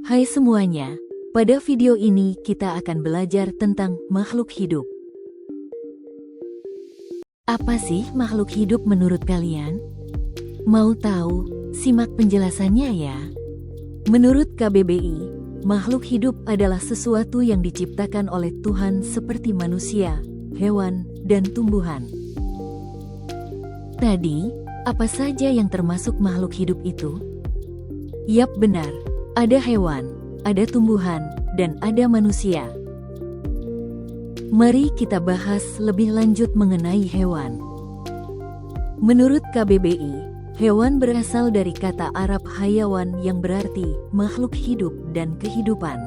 Hai semuanya, pada video ini kita akan belajar tentang makhluk hidup. Apa sih makhluk hidup menurut kalian? Mau tahu? Simak penjelasannya ya. Menurut KBBI, makhluk hidup adalah sesuatu yang diciptakan oleh Tuhan seperti manusia, hewan, dan tumbuhan. Tadi, apa saja yang termasuk makhluk hidup itu? Yap, benar. Ada hewan, ada tumbuhan, dan ada manusia. Mari kita bahas lebih lanjut mengenai hewan. Menurut KBBI, hewan berasal dari kata Arab hayawan yang berarti makhluk hidup dan kehidupan.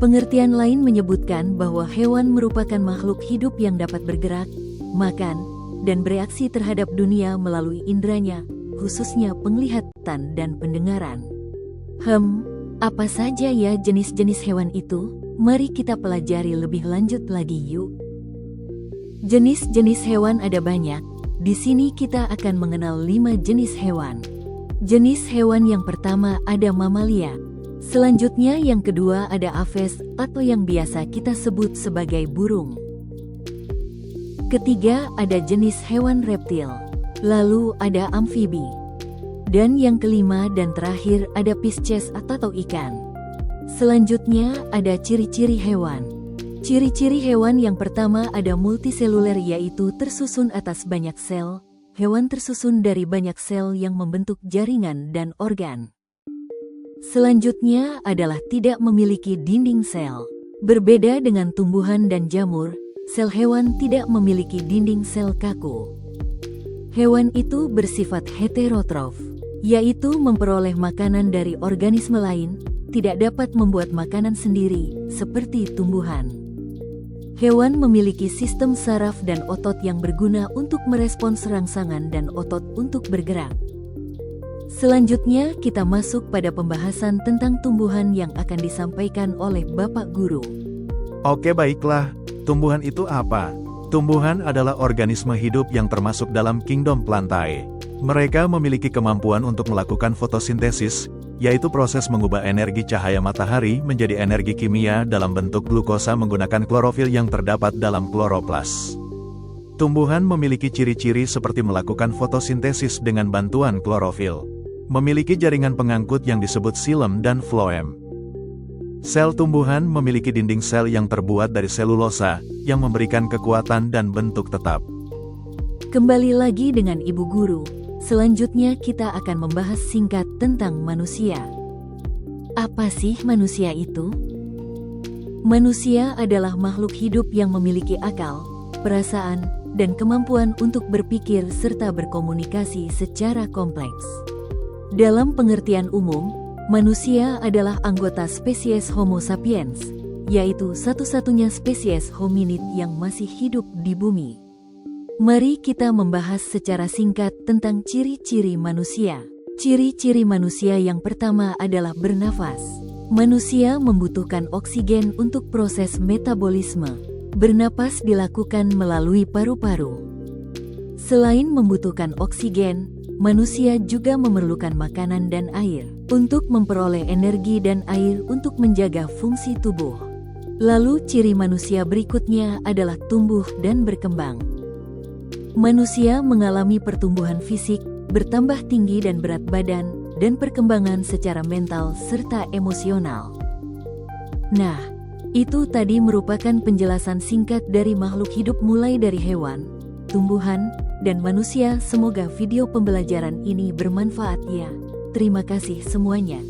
Pengertian lain menyebutkan bahwa hewan merupakan makhluk hidup yang dapat bergerak, makan, dan bereaksi terhadap dunia melalui inderanya, khususnya penglihatan dan pendengaran. Apa saja ya jenis-jenis hewan itu? Mari kita pelajari lebih lanjut lagi yuk. Jenis-jenis hewan ada banyak. Di sini kita akan mengenal 5 jenis hewan. Jenis hewan yang pertama ada mamalia. Selanjutnya yang kedua ada aves atau yang biasa kita sebut sebagai burung. Ketiga ada jenis hewan reptil. Lalu ada amfibi. Dan yang kelima dan terakhir ada pisces atau ikan. Selanjutnya ada ciri-ciri hewan. Ciri-ciri hewan yang pertama ada multiseluler, yaitu tersusun atas banyak sel. Hewan tersusun dari banyak sel yang membentuk jaringan dan organ. Selanjutnya adalah tidak memiliki dinding sel. Berbeda dengan tumbuhan dan jamur, sel hewan tidak memiliki dinding sel kaku. Hewan itu bersifat heterotrof, yaitu memperoleh makanan dari organisme lain, tidak dapat membuat makanan sendiri, seperti tumbuhan. Hewan memiliki sistem saraf dan otot yang berguna untuk merespons rangsangan dan otot untuk bergerak. Selanjutnya kita masuk pada pembahasan tentang tumbuhan yang akan disampaikan oleh Bapak Guru. Oke, baiklah, tumbuhan itu apa? Tumbuhan adalah organisme hidup yang termasuk dalam kingdom Plantae. Mereka memiliki kemampuan untuk melakukan fotosintesis, yaitu proses mengubah energi cahaya matahari menjadi energi kimia dalam bentuk glukosa menggunakan klorofil yang terdapat dalam kloroplas. Tumbuhan memiliki ciri-ciri seperti melakukan fotosintesis dengan bantuan klorofil. Memiliki jaringan pengangkut yang disebut xilem dan floem. Sel tumbuhan memiliki dinding sel yang terbuat dari selulosa, yang memberikan kekuatan dan bentuk tetap. Kembali lagi dengan Ibu Guru. Selanjutnya kita akan membahas singkat tentang manusia. Apa sih manusia itu? Manusia adalah makhluk hidup yang memiliki akal, perasaan, dan kemampuan untuk berpikir serta berkomunikasi secara kompleks. Dalam pengertian umum, manusia adalah anggota spesies Homo sapiens, yaitu satu-satunya spesies hominid yang masih hidup di bumi. Mari kita membahas secara singkat tentang ciri-ciri manusia. Ciri-ciri manusia yang pertama adalah bernafas. Manusia membutuhkan oksigen untuk proses metabolisme. Bernapas dilakukan melalui paru-paru. Selain membutuhkan oksigen, manusia juga memerlukan makanan dan air untuk memperoleh energi dan air untuk menjaga fungsi tubuh. Lalu ciri manusia berikutnya adalah tumbuh dan berkembang. Manusia mengalami pertumbuhan fisik, bertambah tinggi dan berat badan, dan perkembangan secara mental serta emosional. Nah, itu tadi merupakan penjelasan singkat dari makhluk hidup mulai dari hewan, tumbuhan, dan manusia. Semoga video pembelajaran ini bermanfaat ya. Terima kasih semuanya.